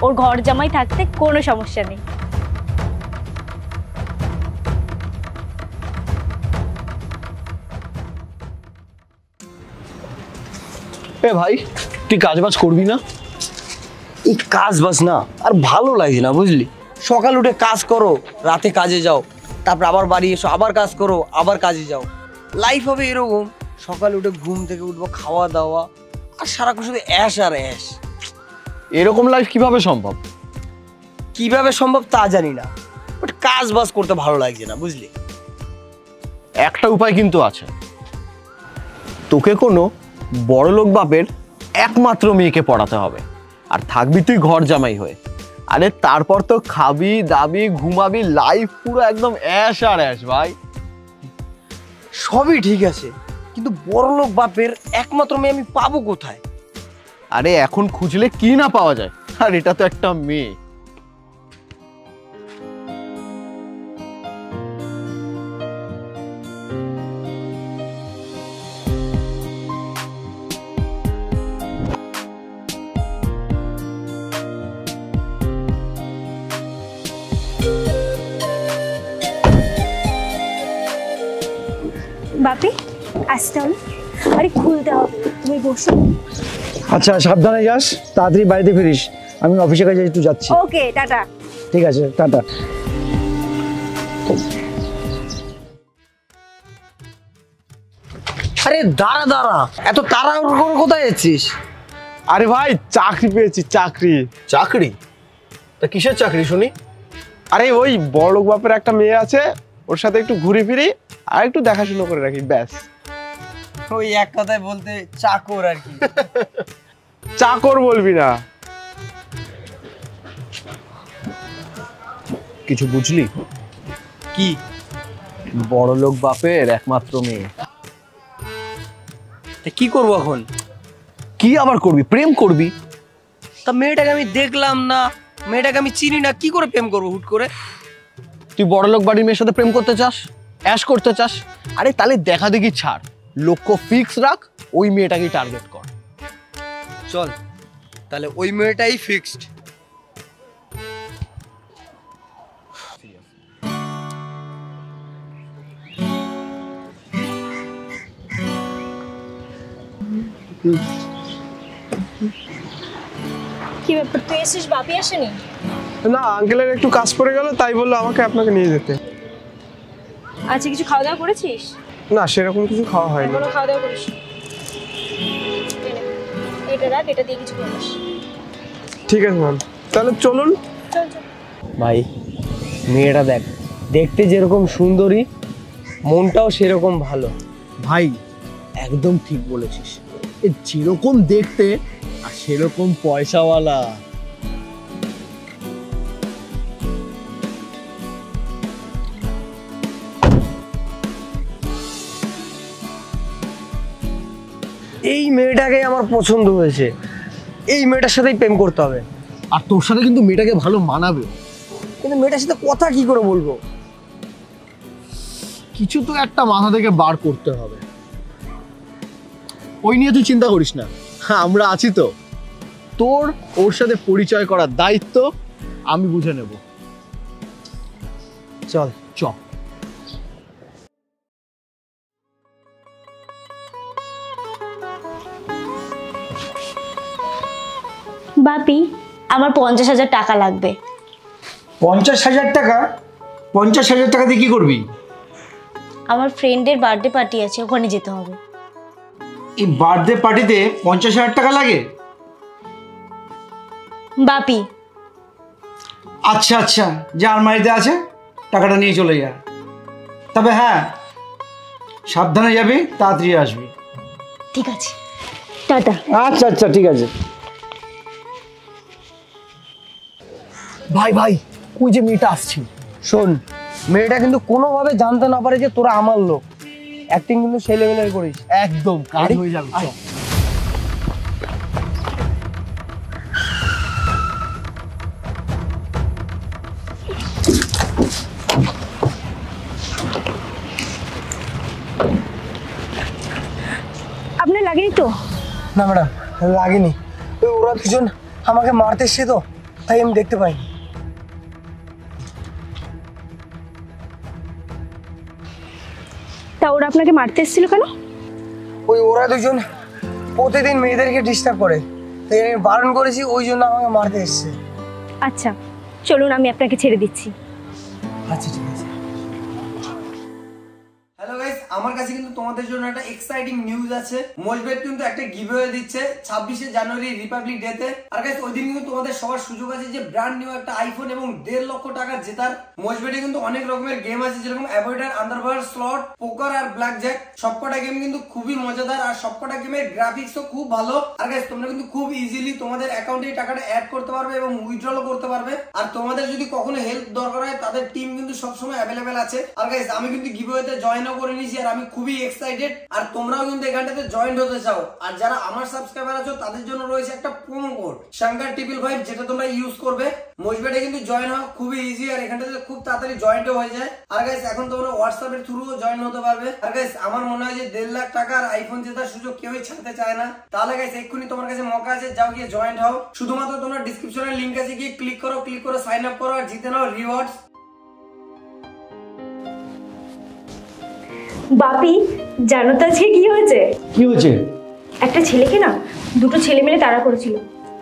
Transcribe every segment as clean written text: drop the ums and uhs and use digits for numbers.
ওর ঘর জামাই থাকতে কোনো সমস্যা নেই। এ ভাই, তুই কাজ বাজ করবি না? এই কাজ বাজ না আর ভালো লাগে না, বুঝলি? সকাল উঠে কাজ করো, রাতে কাজে যাও, তারপর আবার বাড়ি এসো, আবার কাজ করো, আবার কাজে যাও। লাইফ হবে এরকম, সকাল উঠে ঘুম থেকে উঠবো, খাওয়া দাওয়া, আর সারাক্ষণ শুধু অ্যাশ আর অ্যাশ। এরকম লাইফ কিভাবে সম্ভব? কিভাবে সম্ভব তা জানি না, বাট কাজ বাজ করতে ভালো লাগছে না, বুঝলি? একটা উপায় কিন্তু আছে। তোকে কোনো বড়লোক বাপের একমাত্র মেয়েকে পড়াতে হবে, আর থাকবি তুই ঘর জামাই হয়ে। আরে তারপর তো খাবি দাবি ঘুমাবি, লাইফ পুরো একদম অ্যাশ আর অ্যাশ ভাই। সবই ঠিক আছে, কিন্তু বড়লোক বাপের একমাত্র মেয়ে আমি পাবো কোথায়? আরে এখন খুঁজলে কি না পাওয়া যায়, আর এটা তো একটা মেয়ে। বাপি আসতে হবে, আরে খুলতে হবে, তুমি বসো। আচ্ছা সাবধানে যাস, তাড়াতাড়ি বাড়িতে ফিরিস। আমি অফিসে কাজে একটু যাচ্ছি। ওকে, টাটা। ঠিক আছে, টাটা। আরে দাঁড়া দাঁড়া, এত তাড়াহুড়ো করে কোথায় যাচ্ছিস? আরে ভাই চাকরি পেয়েছি, চাকরি। চাকরি? তা কিসের চাকরি শুনি? আরে ওই বড়লোক বাপের একটা মেয়ে আছে, ওর সাথে একটু ঘুরে ফিরি আর একটু দেখাশোনা করে রাখি, ব্যাস। ওই এক কথায় বলতে চাকর আর কি। চাকর বলবি না। কিছু বুঝলি? কি? বড়লোক বাপের একমাত্র মেয়ে। কি করবো এখন? কি আবার করবি? প্রেম করবি। তা মেয়েটাকে আমি দেখলাম না, মেয়েটাকে আমি চিনি না, কি করে প্রেম করবো হুট করে? তুই বড়লোক বাড়ির মেয়ের সাথে প্রেম করতে চাস, অ্যাশ করতে চাস? আরে তাহলে দেখা দেখি ছাড়, লক্ষ্য ফিক্স রাখ, ওই মেয়েটাকেই টার্গেট কর। চল তাহলে ওই মেয়েটাই ফিক্সড। কি ব্যাপার, তুই এসেছিস, বাপি আসেনি? না, আঙ্কেলের একটু কাজ পড়ে গেল, তাই বললো আমাকে আপনাকে নিয়ে যেতে। আচ্ছা, কিছু খাওয়া দাওয়া করেছিস? না, সেরকম কিছু খাওয়া হয়নি। এখনো খাওয়া দাওয়া করিস? এটা রাখ, এটা দিয়ে কিছু করিস। ঠিক আছে ম্যাম, তাহলে চলুন। চল চল। ভাই মেয়েটা দেখ, দেখতে যেরকম সুন্দরী, মনটাও সেরকম ভালো। ভাই একদম ঠিক বলেছিস, যেরকম দেখতে আর সেরকম পয়সাওয়ালা। এই মেয়েটাকে আমার পছন্দ হয়েছে, এই মেয়েটার সাথেই প্রেম করতে হবে। আর তোর সাথে কিন্তু মেয়েটাকে ভালো মানাবে। কিন্তু মেয়েটার সাথে কথা কি করে বলবো? কিছু তো একটা মাথা থেকে বার করতে হবে। ওই নিয়ে তুই চিন্তা করিস না, আমরা আছি তো। তোর ওর সাথে পরিচয় করার দায়িত্ব আমি বুঝে নেব। চল চ। বাপি, আমার 50,000 টাকা লাগবে। 50,000 টাকা? 50,000 টাকা দিয়ে কি করবি? আমার ফ্রেন্ডের বার্থডে পার্টি আছে, ওখানে যেতে হবে। এই বার্থডে পার্টিতে 50,000 টাকা লাগে? বাপি। আচ্ছা আচ্ছা, যা আলমারিতে আছে টাকাটা নিয়ে চলে যা। তবে হ্যাঁ, সাবধানে যাবি, তাড়াতাড়ি আসবি। ঠিক আছে, টাটা। আচ্ছা আচ্ছা, ঠিক আছে। ভাই ভাই, ওই যে মেয়েটা আসছে। শোন, মেয়েটা কিন্তু কোনোভাবে জানতে না পারে যে তোরা আমার লোক। অ্যাক্টিং কিন্তু সেই লেভেলের করিস। একদম কাজ হয়ে যাবে। চ। আপনার লাগেনি তো? না ম্যাডাম, লাগেনি। ওরা দুজন আমাকে মারতে এসছে তো, তাই আমি দেখতে পাইনি। তা ওরা আপনাকে মারতে এসেছিল কেন? ওরা দুজন প্রতিদিন মেয়েদেরকে ডিস্টার্ব করে, তাই আমি বারণ করেছি, ওই জন্য আমাকে মারতে এসছে। আচ্ছা চলুন, আমি আপনাকে ছেড়ে দিচ্ছি। আচ্ছা ঠিক আছে। হ্যালো গাইস, আমার কাছে কিন্তু তোমাদের জন্য একটা এক্সাইটিং নিউজ আছে। মোজবেট কিন্তু একটা গিভঅ্যাওয়ে দিচ্ছে 26শে জানুয়ারি রিপাবলিক ডে তে। আর গাইস ওই দিন কিন্তু তোমাদের সবার সুযোগ আছে যে ব্র্যান্ড নিউ একটা আইফোন এবং 1.5 লক্ষ টাকা জেতার। মোজবেটে কিন্তু অনেক রকমের গেম আছে, যেরকম অ্যাভয়েডার, আন্ডারওয়ার্ল্ড, স্লট, পোকার আর ব্ল্যাক জ্যাক। সবকটা গেম কিন্তু খুবই মজাদার আর সবকটা গেমের গ্রাফিক্সও খুব ভালো। আর গাইস তোমরা কিন্তু খুব ইজিলি তোমাদের অ্যাকাউন্টে টাকাটা অ্যাড করতে পারবে এবং উইথড্রলও করতে পারবে। আর তোমাদের যদি কখনো হেল্প দরকার হয় তাদের টিম কিন্তু সবসময় অ্যাভেলেবেল আছে। আর গাইস আমি কিন্তু গিভঅ্যাওয়েতে জয়েনও করে নিয়েছি আর আমি খুবই এক্সাইটেড। আর তোমরাও কিন্তু এখানটাতে জয়েন হতে চাও আর যারা আমার সাবস্ক্রাইবার আছো তাদের জন্য রয়েছে একটা প্রোমো কোড শাঙ্কার 555, যেটা তোমরা ইউজ করবে। মোজবেটে কিন্তু জয়েন হওয়া খুবই ইজি আর এখানটাতে খুব তাড়াতাড়ি জয়েন্টও হয়ে যায়। আর গাইস এখন তোমরা হোয়াটসঅ্যাপের থ্রুও জয়েন হতে পারবে। আর গাইস আমার মনে হয় যে 1.5 লাখ টাকার আইফোন জেতার সুযোগ কেউই ছাড়তে চায় না। তাহলে গাইস এক্ষুনি তোমার কাছে মৌকা আছে, যাও গিয়ে জয়েন হও। শুধুমাত্র তোমরা ডেসক্রিপশনের লিংক আছে, গিয়ে ক্লিক করে সাইন আপ করো আর জিতে নাও রিওয়ার্ডস। বাপি জানো তো আজকে কি হয়েছে? কি হয়েছে? একটা ছেলেকে না দুটো ছেলে মিলে তাড়া করেছিল,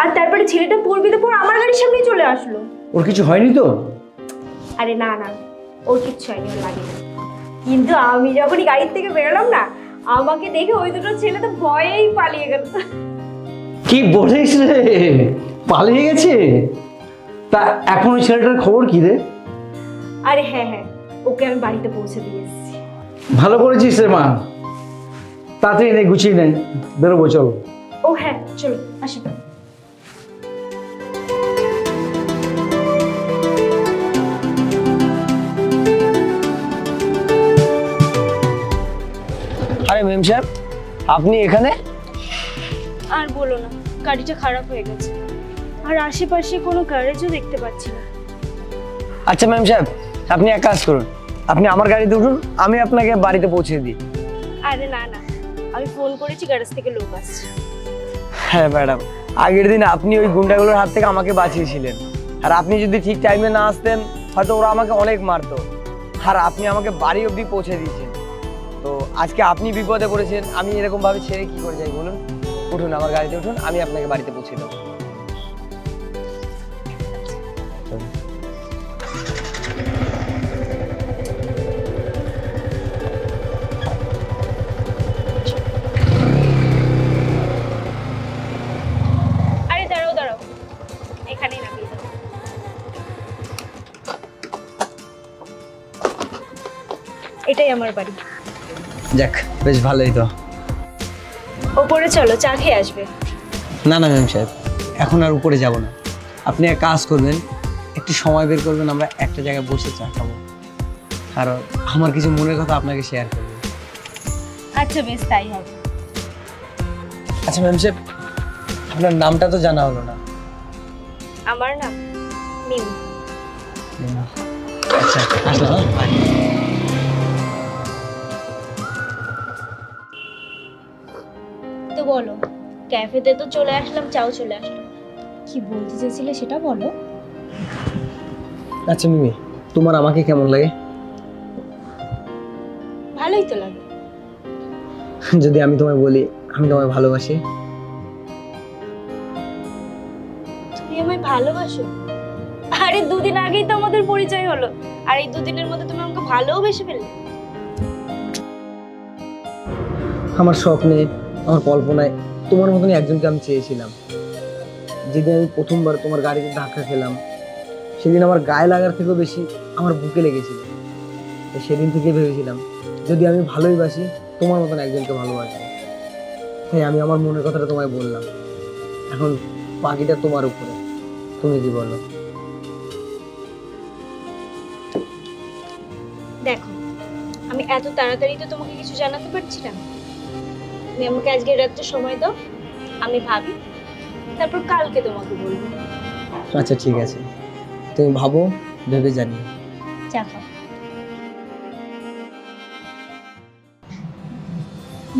আর তারপরে ছেলেটা পড়বিতে পর আমার গাড়ির সামনে চলে আসলো। ওর কিছু হয়নি তো? আরে না না, ওর কিচ্ছু হয়নি, ওর লাগে না। কিন্তু আমি যখনই গাড়ির থেকে বেরোলাম না, আমাকে দেখে ওই দুটো ছেলে তো ভয়েই পালিয়ে গেল। কি বলিস রে, পালিয়ে গেছে? তা এখন ওই ছেলেটার খবর কি রে? আরে হ্যাঁ হ্যাঁ, ওকে আমি বাড়িতে পৌঁছে দিয়ে এসেছি। ভালো করেছিস রে মা। তাড়াতাড়ি নে, গুছিয়ে নে, বেরোবো, চল। ও হ্যাঁ চলো আসি। আরে মেম সাহেব, আপনি এখানে? আর বলো না, গাড়িটা খারাপ হয়ে গেছে আর আশেপাশে কোনো গ্যারেজও দেখতে পাচ্ছি না। আচ্ছা ম্যাম সাহেব, আপনি এক কাজ করুন, আপনি আমার গাড়িতে উঠুন, আমি আপনাকে বাড়িতে পৌঁছে দিই। আরে না না, আমি ফোন করেছি, গ্যারেজ থেকে লোক আসছে। হ্যাঁ ম্যাডাম, আগের দিন আপনি ওই গুন্ডাগুলোর হাত থেকে আমাকে বাঁচিয়েছিলেন, আর আপনি যদি ঠিক টাইমে না আসতেন হয়তো ওরা আমাকে অনেক মারতো। আর আপনি আমাকে বাড়ি অবধি পৌঁছে দিয়েছেন। তো আজকে আপনি বিপদে পড়েছেন, আমি এরকম ভাবে ছেড়ে কি করে যাই বলুন? উঠুন, আমার গাড়িতে উঠুন, আমি আপনাকে বাড়িতে পৌঁছে দেবো। আরে দাঁড়াও দাঁড়াও, এখানেই নামিয়ে দাও। এটাই আমার বাড়ি। যাক, বেশ ভালোই তো। ওপরে চলো, চা খেয়ে আসবে। না না ম্যাম সাহেব, এখন আর উপরে যাব না। আপনি এক কাজ করবেন, একটু সময় বের করবেন, আমরা একটা জায়গায় বসে চা খাবো আর আমার কিছু মনের কথা আপনাকে শেয়ার করবো। আচ্ছা বেশ, তাই হবে। আচ্ছা ম্যাম সাহেব, আপনার নামটা তো জানা হলো না। আমার নাম মিমি। আচ্ছা আসলাম। তো বলো, ক্যাফেতে তো চলে আসলাম, চাও চলে আসলো, কি বলতে চেয়েছিলে সেটা বলো। আচ্ছা মিমি, তোমার আমাকে কেমন লাগে? ভালোই তো লাগে। যদি আমি তোমায় বলি আমি তোমায় ভালোবাসি? তুমি আমায় ভালোবাসো? আরে দুদিন আগেই তো আমাদের পরিচয় হলো, আর এই দুদিনের মধ্যে তুমি আমাকে ভালোবেসে ফেললে। আমার স্বপ্নে, আমার কল্পনায় তোমার মতনই একজনকে আমি চেয়েছিলাম। যেদিন আমি প্রথমবার তোমার গাড়িতে ধাক্কা খেলাম, সেদিন আমার গায়ে লাগার থেকেও বেশি আমার বুকে লেগেছিল। তো সেদিন থেকে ভেবেছিলাম যদি আমি ভালোই বাসি, তোমার মতন একজনকে ভালোবাসি। তাই আমি আমার মনের কথাটা তোমায় বললাম। এখন বাকিটা তোমার উপরে, তুমি কি বলো? দেখো, আমি এত তাড়াতাড়ি তো তোমাকে কিছু জানাতে পারছি না। তুমি আমাকে আজকে রাত্রে সময় দাও, আমি ভাবি, তারপর কালকে তোমাকে বলবো। আচ্ছা ঠিক আছে, তুমি ভাবো, ভেবে জানি। চা খাও।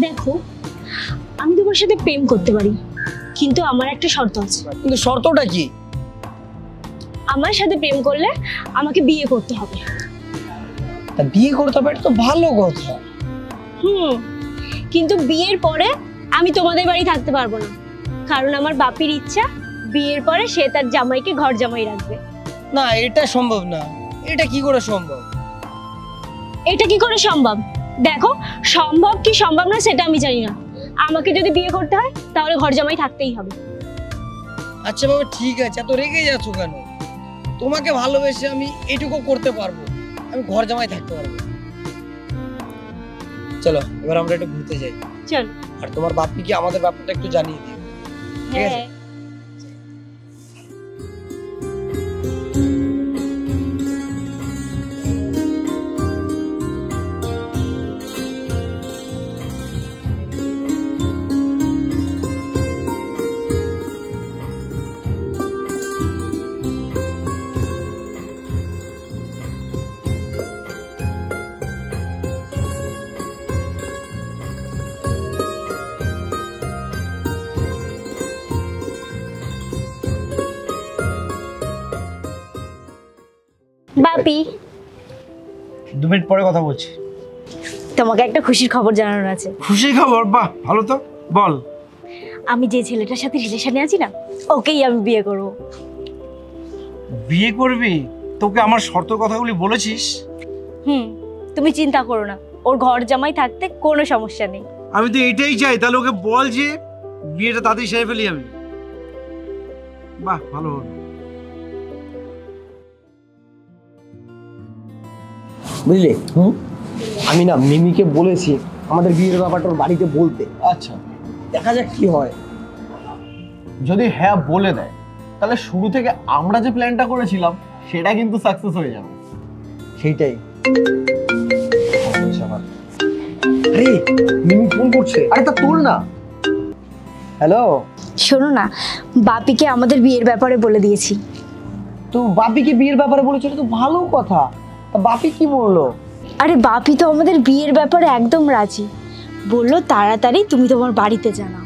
দেখো, আমি তোমার সাথে প্রেম করতে পারি, কিন্তু আমার একটা শর্ত আছে। কিন্তু শর্তটা কি? আমার সাথে প্রেম করলে আমাকে বিয়ে করতে হবে। তা বিয়ে করতে হবে, এটা তো ভালো কথা। কিন্তু বিয়ের পরে আমি তোমাদের বাড়ি থাকতে পারবো না, কারণ আমার বাপির ইচ্ছা বিয়ের পরে সে তার জামাইকে ঘর জামাই রাখবে। না, এটা সম্ভব না। এটা কি করে সম্ভব? এটা কি করে সম্ভব? দেখো, সম্ভব কি সম্ভব না সেটা আমি জানি না। আমাকে যদি বিয়ে করতে হয় তাহলে ঘর জামাই থাকতেই হবে। আচ্ছা বাবা, ঠিক আছে, এত রেগে যাচ্ছ কেন? তোমাকে ভালোবেসে আমি এইটুকু করতে পারবো, আমি ঘর জামাই থাকতে পারবো। চলো এবার আমরা একটু ঘুরতে যাই। চল। আর তোমার বাপিকে আমাদের ব্যাপারটা একটু জানিয়ে দিও, ঠিক আছে? বাপি, 2 মিনিট পরে কথা বলছি। তোমাকে একটা খুশির খবর জানানোর আছে। খুশি খবর? বাহ, ভালো তো, বল। আমি যে ছেলেটার সাথে রিলেশনে আছি না, ওকেই আমি বিয়ে করব। বিয়ে করবি? তোকে আমার শর্ত কথাগুলি বলেছিস? তুমি চিন্তা করো না, ওর ঘর জামাই থাকতে কোনো সমস্যা নেই। আমি তো এটাই চাই, তাহলে ওকে বল যে বিয়েটা তাড়াতাড়ি সেরে ফেলি আমি। বাহ, ভালো হলো। বুঝলে? আমি না মিমিকে বলেছি আমাদের বিয়ের ব্যাপারটা ওর বাড়িতে বলতে। আচ্ছা, দেখা যাক কি হয়। যদি হ্যাঁ বলে দেয় তাহলে শুরু থেকে আমরা যে প্ল্যানটা করেছিলাম সেটা কিন্তু সাকসেস হয়ে যাবে। সেইটাই। আরে মিমি ফোন করছে। আরে তা তোল না। হ্যালো, শোনো না, বাপিকে আমাদের বিয়ের ব্যাপারে বলে দিয়েছি। তো বাপিকে বিয়ের ব্যাপারে বলেছিল, তো ভালো কথা। তা বাপি কি বললো? আরে বাপি তো আমাদের বিয়ের ব্যাপারে একদম রাজি, বললো তাড়াতাড়ি তুমি তোমার বাড়িতে জানাও।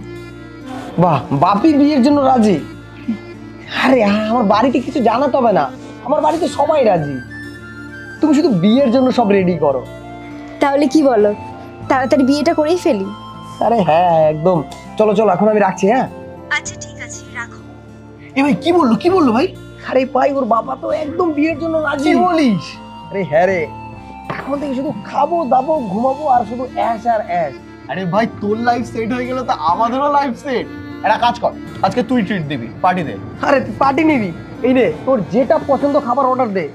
বাহ, বাপি বিয়ের জন্য রাজি? আরে আমার বাড়িতে কিছু জানাতে হবে না, আমার বাড়িতে সবাই রাজি। তুমি শুধু বিয়ের জন্য সব রেডি করো। তাহলে কি বলো, তাড়াতাড়ি বিয়েটা করেই ফেলি? আরে হ্যাঁ, একদম। চলো চলো, এখন আমি রাখছি। হ্যাঁ আচ্ছা ঠিক আছে, রাখো। এ ভাই, কি বললো ভাই? আরে ভাই, ওর বাবা তো একদম বিয়ের জন্য রাজি। কি বলিস? আরে হ্যাঁ রে, এখন থেকে শুধু খাবো দাবো ঘুমাবো আর শুধু অ্যাশ আর অ্যাশ। আরে ভাই, তোর লাইফ সেট হয়ে গেল তো আমাদেরও লাইফ সেট। একটা কাজ কর, আজকে তুই ট্রিট দিবি, পার্টি দে। আরে তুই পার্টি নিবি? এই নে, তোর যেটা পছন্দ খাবার অর্ডার দে।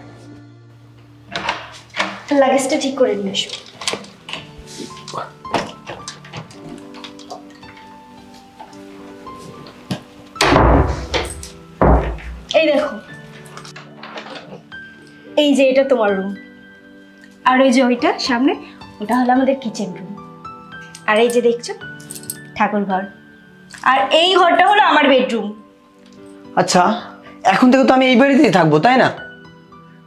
লাগেজটা ঠিক করে নিয়ে এসো। এই দেখো, এই যে এটা তোমার রুম, আর ওই যে ওইটা সামনে, ওটা হলো আমাদের কিচেন রুম, আর এই যে দেখছো ঠাকুর ঘর, আর এই ঘরটা হলো আমার বেডরুম। আচ্ছা, এখন থেকে তো আমি এই বাড়িতেই থাকবো, তাই না?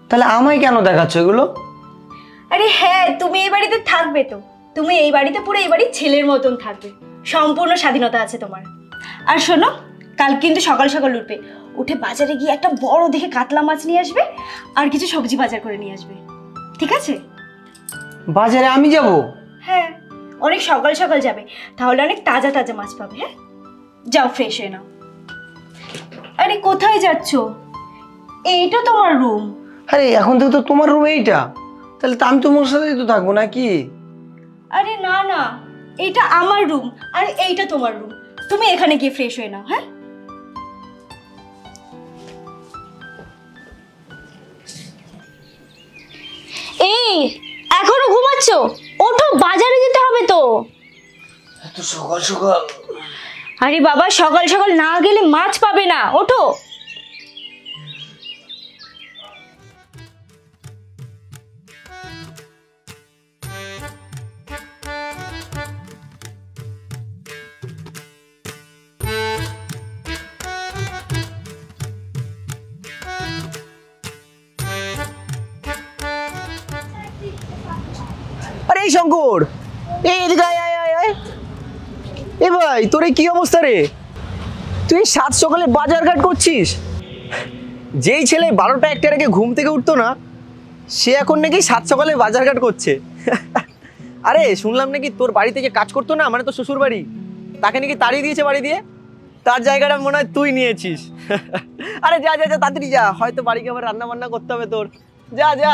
তাহলে আমায় কেন দেখাচ্ছ এগুলো? আরে হ্যাঁ, তুমি এই বাড়িতে থাকবে তো, তুমি এই বাড়িতে পুরো এই বাড়ির ছেলের মতন থাকবে, সম্পূর্ণ স্বাধীনতা আছে তোমার। আর শোনো, কাল কিন্তু সকাল সকাল উঠবে, উঠে বাজারে গিয়ে একটা বড় দেখে কাতলা মাছ নিয়ে আসবে আর কিছু সবজি বাজার করে নিয়ে আসবে, ঠিক আছে? বাজারে আমি যাব? হ্যাঁ, অনেক সকাল সকাল যাবে, তাহলে অনেক তাজা তাজা মাছ পাবে। হ্যাঁ, যাও ফ্রেশ হয়ে নাও। আরে কোথায় যাচ্ছ? এইটা তোমার রুম। আরে এখন থেকে তো তোমার রুম এইটা, তাহলে তো আমি তোমার সাথেই তো থাকবো নাকি? আরে না না, এইটা আমার রুম আর এইটা তোমার রুম, তুমি এখানে গিয়ে ফ্রেশ হয়ে নাও। হ্যাঁ, এই এখনো ঘুমাচ্ছ? ওঠো, বাজারে যেতে হবে তো। এত সকাল সকাল? আরে বাবা, সকাল সকাল না গেলে মাছ পাবে না, ওঠো। আরে এই শঙ্কর, এই এদিকে আয় আয় আয় আয়। এ ভাই, তোর এই কি অবস্থা রে? তুই সাত সকালে বাজার ঘাট করছিস? যেই ছেলে 12টা 1টার আগে ঘুম থেকে উঠতো না, সে এখন নাকি 7 সকালে বাজারঘাট করছে। আরে শুনলাম নাকি তোর বাড়িতে যে কাজ করতো না, মানে তোর শ্বশুর বাড়ি, তাকে নাকি তাড়িয়ে দিয়েছে বাড়ি দিয়ে। তার জায়গাটা মনে হয় তুই নিয়েছিস। আরে যা যা যা তাড়াতাড়ি যা, হয়তো বাড়িকে আবার রান্না বান্না করতে হবে তোর। যা যা।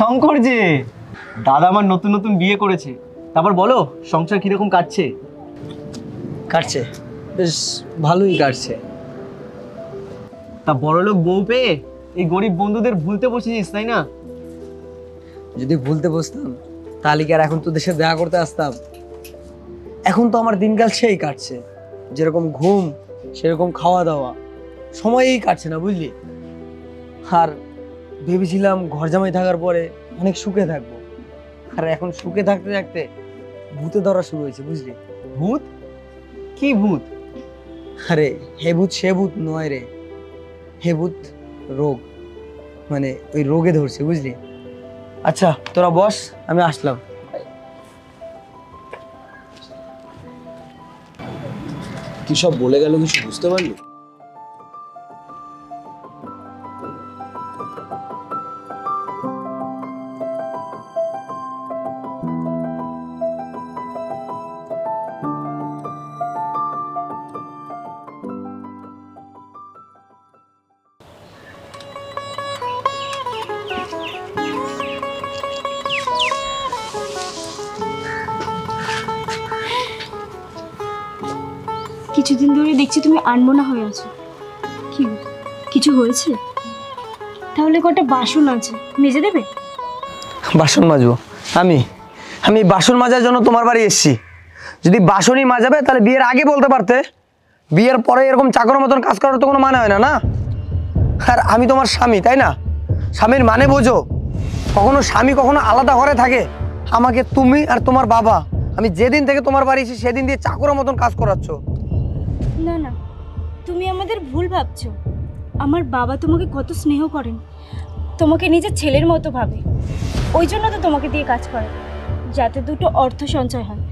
শঙ্কর যে দাদা আমার নতুন নতুন বিয়ে করেছে, তারপর বলো সংসার কিরকম কাটছে? কাটছে, বেশ ভালোই কাটছে। তা বড়লোক বউ পেয়ে এই গরিব বন্ধুদের ভুলতে বসেছিস, তাই না? যদি ভুলতে বসতাম তাহলে কি আর এখন তোদের সাথে দেখা করতে আসতাম? এখন তো আমার দিনকাল সেই কাটছে, যেরকম ঘুম সেরকম খাওয়া দাওয়া, সময়ই কাটছে না, বুঝলি? আর ভেবেছিলাম ঘর জামাই থাকার পরে অনেক সুখে থাকবো, আর এখন সুখে থাকতে থাকতে ভূতে ধরা শুরু হয়েছে, বুঝলি? ভূত? কি ভূত? আরে হে ভূত সে ভূত নয় রে, হে ভূত রোগ, মানে ওই রোগে ধরছে, বুঝলি? আচ্ছা তোরা বস, আমি আসলাম। কি সব বলে গেল কিছু বুঝতে পারলি? কিছুদিন ধরে দেখছি তুমি আনমনা হয়ে আছো। কি কিছু হয়েছে? তাহলে কটা বাসন আছে, মেজে দেবে? বাসন মাজবো? আমি আমি বাসন মাজার জন্য তোমার বাড়ি এসেছি? যদি বাসনই মাজাবে তাহলে বিয়ের আগে বলতে পারতে। বিয়ের পরে এরকম চাকরের মতন কাজ করার তো কোনো মানে হয় না, না? আর আমি তোমার স্বামী, তাই না? স্বামীর মানে বোঝো। কখনো স্বামী কখনো আলাদা ঘরে থাকে? আমাকে তুমি আর তোমার বাবা, আমি যেদিন থেকে তোমার বাড়ি এসেছি সেদিন দিয়ে চাকরের মতন কাজ করাচ্ছ। না না, তুমি আমাদের ভুল ভাবছো। আমার বাবা তোমাকে কত স্নেহ করেন, তোমাকে নিজের ছেলের মতো ভাবে। ওই জন্য তো তোমাকে দিয়ে কাজ করে, যাতে দুটো অর্থ সঞ্চয় হয়।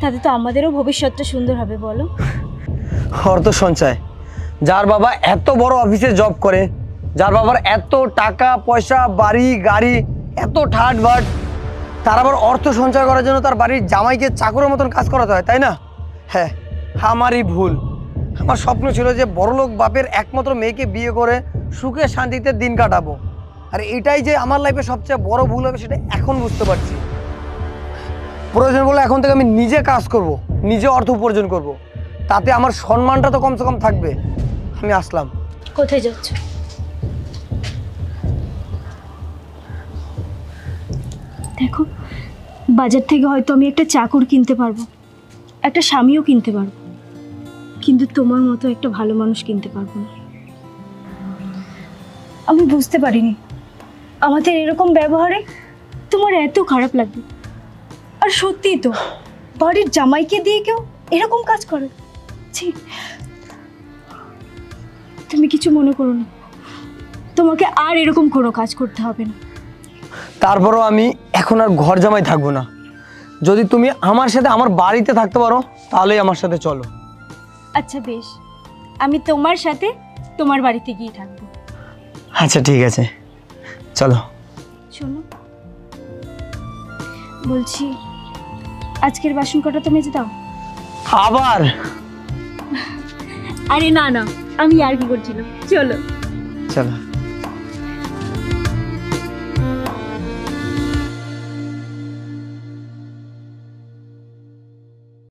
তাতে তো আমাদেরও ভবিষ্যৎটা সুন্দর হবে, বলো? অর্থ সঞ্চয়? যার বাবা এত বড় অফিসে জব করে, যার বাবার এত টাকা পয়সা, বাড়ি গাড়ি, এত ঠাট বাট, তার আবার অর্থ সঞ্চয় করার জন্য তার বাড়ির জামাইকে চাকরের মতন কাজ করাতে হয়, তাই না? হ্যাঁ, আমারই ভুল। আমার স্বপ্ন ছিল যে বড়লোক বাপের একমাত্র মেয়েকে বিয়ে করে সুখে শান্তিতে দিন কাটাবো, আর এটাই যে আমার লাইফে সবচেয়ে বড় ভুল হবে সেটা এখন বুঝতে পারছি। প্রয়োজন বলে এখন থেকে আমি নিজে কাজ করব, নিজে অর্থ উপার্জন করব, তাতে আমার সম্মানটা তো কমসে কম থাকবে। আমি আসলাম। কোথায় যাচ্ছ? দেখো, বাজার থেকে হয়তো আমি একটা চাকর কিনতে পারবো, একটা স্বামীও কিনতে পারবো, কিন্তু তোমার মতো একটা ভালো মানুষ কিনতে পারবো না। আমি বুঝতে পারিনি আমাদের এরকম ব্যবহারে তোমার এত খারাপ লাগবে। আর সত্যিই তো, বাড়ির জামাইকে দিয়ে কেউ এরকম কাজ করে? ছি, তুমি কিছু মনে করো না, তোমাকে আর এরকম কোনো কাজ করতে হবে না। তারপরও আমি এখন আর ঘর জামাই থাকবো না। যদি তুমি আমার সাথে আমার বাড়িতে থাকতে পারো তাহলেই আমার সাথে চলো। আচ্ছা বেশ, আমি তোমার সাথে তোমার বাড়িতে গিয়ে থাকবো। আচ্ছা ঠিক আছে, চলো। শোনো, বলছি আজকের বাসন কটা তো মেজে দাও। আবার? আরে না না, আমি আর কি করছিলাম, চলো। চলো।